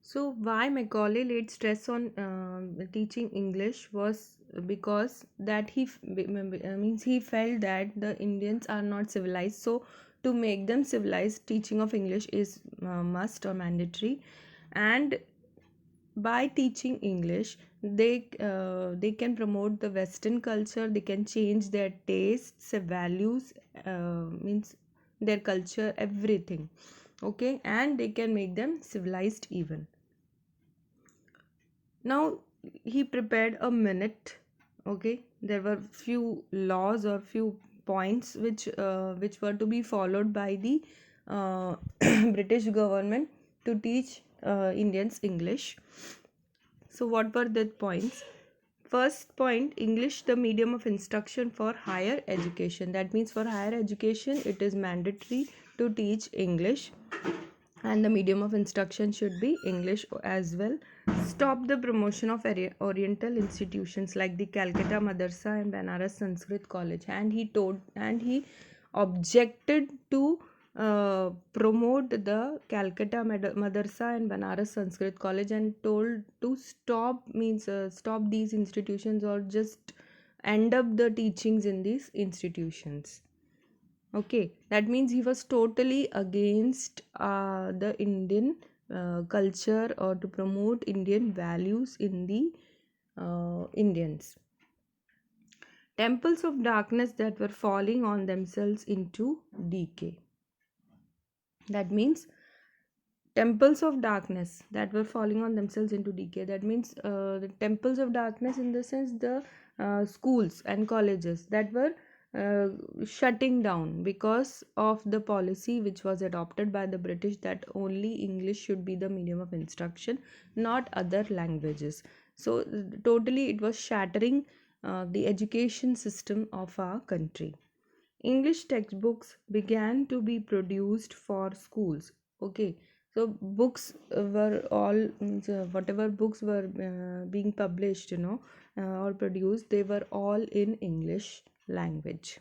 So why Macaulay laid stress on teaching English was because that means he felt that the Indians are not civilized. So to make them civilized, teaching of English is must or mandatory. And by teaching English, they can promote the Western culture. They can change their tastes, their values, means their culture, everything. Okay, and they can make them civilized even. Now he prepared a minute. Okay, there were few laws or few points which were to be followed by the uh, British government to teach Indians English. So what were the points? First point, English the medium of instruction for higher education. That means for higher education it is mandatory to teach English, and the medium of instruction should be English as well. Stop the promotion of Oriental institutions like the Calcutta Madrasa and Banaras Sanskrit College. And he objected to promote the Calcutta Madrasa and Banaras Sanskrit College, and told to stop these institutions, or just end up the teachings in these institutions. Okay, that means he was totally against the Indian culture, or to promote Indian values in the Indians. Temples of darkness that were falling on themselves into decay. That means temples of darkness that were falling on themselves into decay. That means the temples of darkness, in the sense, the schools and colleges that were uh, shutting down because of the policy which was adopted by the British, that only English should be the medium of instruction, not other languages. So totally it was shattering the education system of our country. English textbooks began to be produced for schools. Okay, so books were all means, whatever books were being published, or produced, they were all in English language.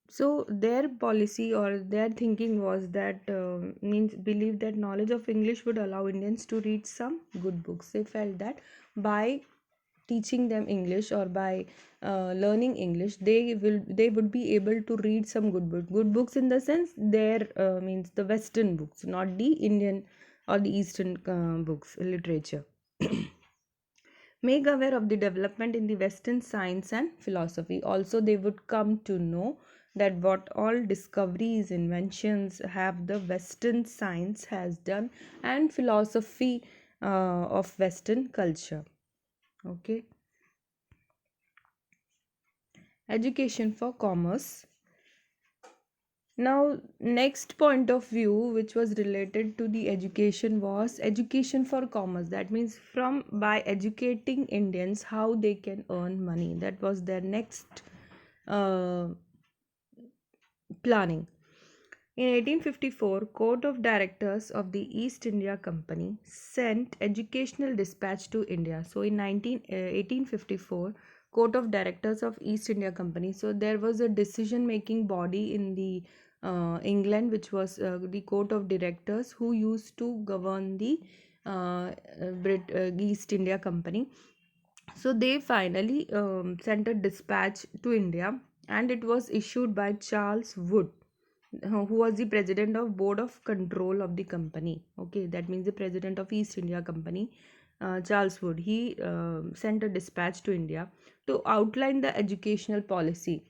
So their policy or their thinking was that means believe that knowledge of English would allow Indians to read some good books. They felt that by teaching them English, or by learning English, they would be able to read some good books, in the sense their means the Western books, not the Indian or the Eastern books literature. Make aware of the development in the Western science and philosophy. Also, they would come to know that what all discoveries, inventions have the Western science has done, and philosophy of Western culture. Okay. Education for commerce. Now, next point of view which was related to the education was education for commerce. That means from by educating Indians how they can earn money. That was their next uh, planning. In 1854, Court of Directors of the East India Company sent educational dispatch to India. So in 1854, Court of Directors of East India Company. So there was a decision making body in the England, which was the Court of Directors, who used to govern the East India Company. So they finally sent a dispatch to India, and it was issued by Charles Wood, who was the president of Board of Control of the company. Okay, that means the president of East India Company, Charles Wood. He sent a dispatch to India to outline the educational policy.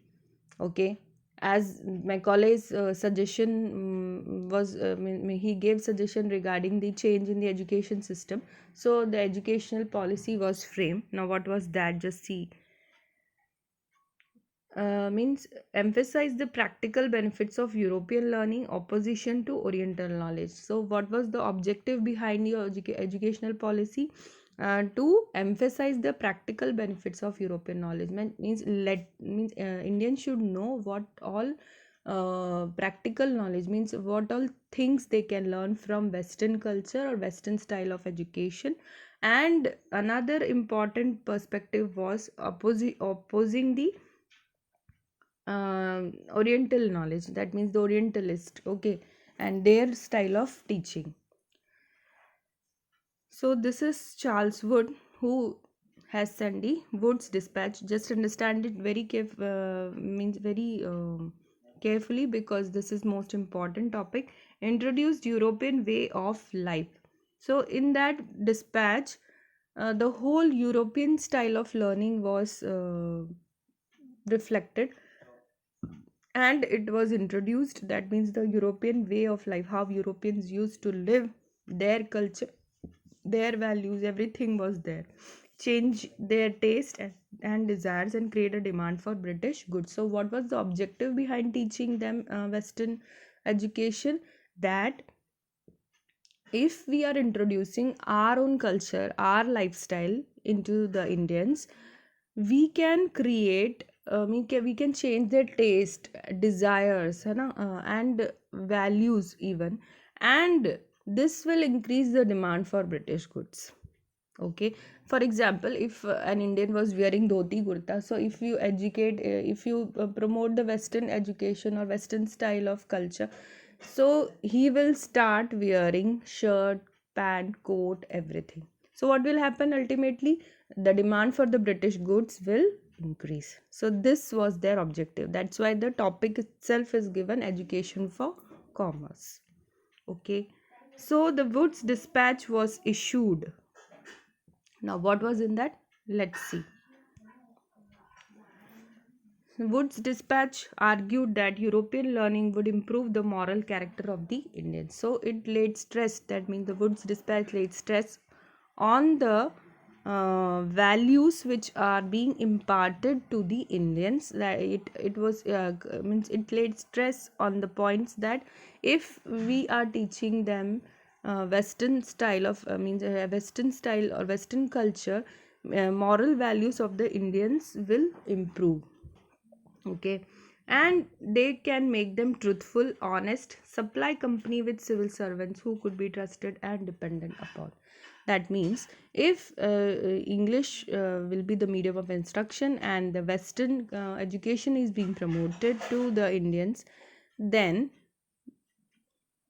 Okay, as Macaulay's suggestion was he gave suggestion regarding the change in the education system. So the educational policy was framed. Now what was that? Just see. Means emphasize the practical benefits of European learning, opposition to Oriental knowledge. So what was the objective behind your educational policy? To emphasize the practical benefits of European knowledge. Means Indians should know what all practical knowledge means, what all things they can learn from Western culture or Western style of education. And another important perspective was opposing the Oriental knowledge. That means the Orientalist. Okay, and their style of teaching. So this is Charles Wood who has sent the Wood's Dispatch. Just understand it very means very carefully, because this is most important topic. Introduced European way of life. So in that dispatch, the whole European style of learning was reflected, and it was introduced. That means the European way of life, how Europeans used to live, their culture, their values, everything was there. Change their taste and desires and create a demand for British goods. So what was the objective behind teaching them Western education? That if we are introducing our own culture, our lifestyle into the Indians, we can create we can change their taste, desires, है ना, and values even, and this will increase the demand for British goods. Okay, for example, if an Indian was wearing dhoti kurta, so if you educate, if you promote the Western education or Western style of culture, so he will start wearing shirt, pant, coat, everything. So what will happen ultimately? The demand for the British goods will increase. So this was their objective. That's why the topic itself is given education for commerce. Okay, so the Woods Dispatch was issued. Now, what was in that? Let's see. Wood's dispatch argued that European learning would improve the moral character of the Indians. So, it laid stress, that means the Wood's dispatch laid stress on the values which are being imparted to the Indians. That it was means it laid stress on the points that if we are teaching them Western style of Western style or Western culture, moral values of the Indians will improve. Okay, and they can make them truthful, honest, supply company with civil servants who could be trusted and dependent upon. That means if English will be the medium of instruction and the Western education is being promoted to the Indians, then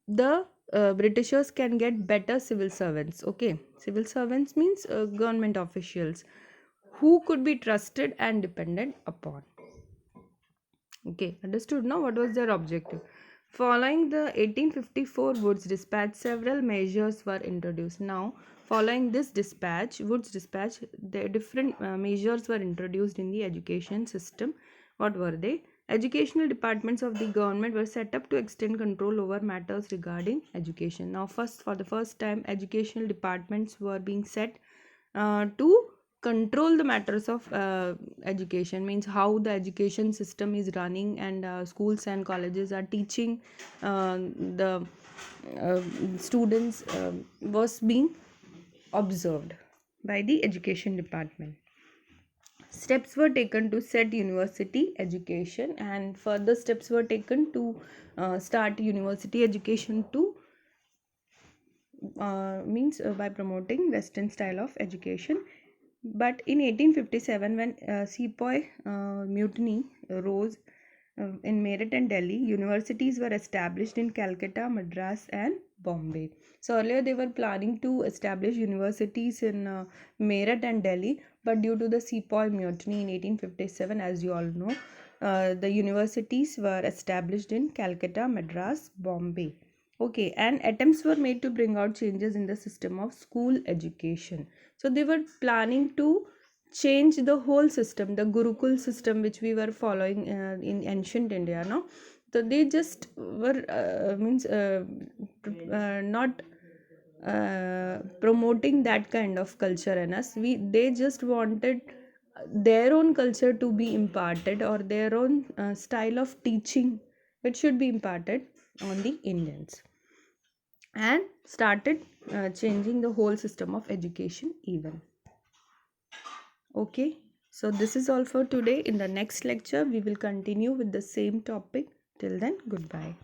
the Britishers can get better civil servants. Okay, civil servants means government officials who could be trusted and dependent upon. Okay, understood now what was their objective. Following the 1854 Woods Dispatch, several measures were introduced. Now, following this dispatch, Woods Dispatch, the different measures were introduced in the education system. What were they? Educational departments of the government were set up to extend control over matters regarding education. Now, for the first time, educational departments were being set to control the matters of education, means how the education system is running, and schools and colleges are teaching the uh, students was being observed by the education department. Steps were taken to set university education, and further steps were taken to start university education to by promoting Western style of education. But in 1857, when Sepoy mutiny rose in Meerut and Delhi, universities were established in Calcutta, Madras, and Bombay. So earlier they were planning to establish universities in Meerut and Delhi, but due to the Sepoy mutiny in 1857, as you all know, the universities were established in Calcutta, Madras, Bombay. Okay, and attempts were made to bring out changes in the system of school education. So they were planning to change the whole system, the Gurukul system which we were following in ancient India. No, so they just were not promoting that kind of culture in us. They just wanted their own culture to be imparted, or their own style of teaching which should be imparted on the Indians, and started changing the whole system of education even. Okay, so this is all for today. In the next lecture we will continue with the same topic. Till then, goodbye.